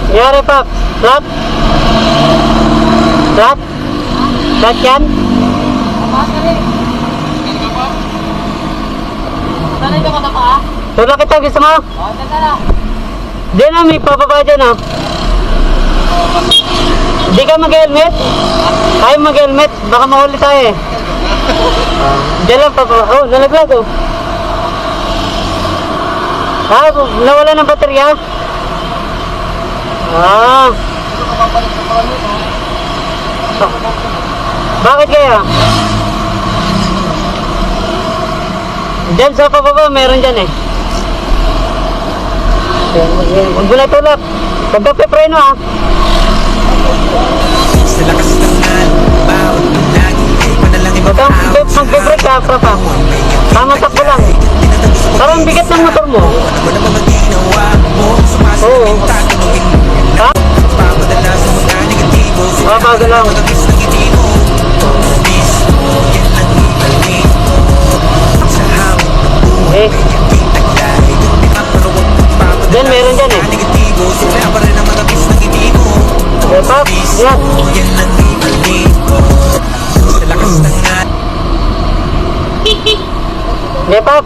Yari, Pop. Flat? Flat? Flat yan? Sanay ka ba na pa? Tula kita, gusto mo? Oo, ganda na. Di na, may papaba dyan, oh. Di ka mag-helmet? Ayaw mag-helmet, baka mahuli tayo eh. Diyan lang, papa. Oh, nalaglag, oh. Ah, nawala ng baterya? Ah. Bakit kaya? Diyan sa pababa, meron dyan eh. Huwag mo na tulap. Pagpapipreno ah. Sa lakas ng ngan, bawat lagi ay manalangin Huwag kang mag-break ka, papa. Tama takbo lang. Parang bigat ng motor mo. Ano na mga ginawa mo? Sumasagot Oo. yung tatanungin mo. Ha? Papadala sa mga negatibo. Ah, bago lang. Matagis na ngiti mo. Miss, yan ang ibalik mo. Sa hawak ng buhay, Eh, hindi taglay. Di makarawag magpapadala dyan, meron dyan sa eh. mga negatibo. Sila pa rin ang matagis na ngiti mo. Eh, Pop, yan. Yan ang ibalik mo. Sa lakas ng ngan. Eh, Pop.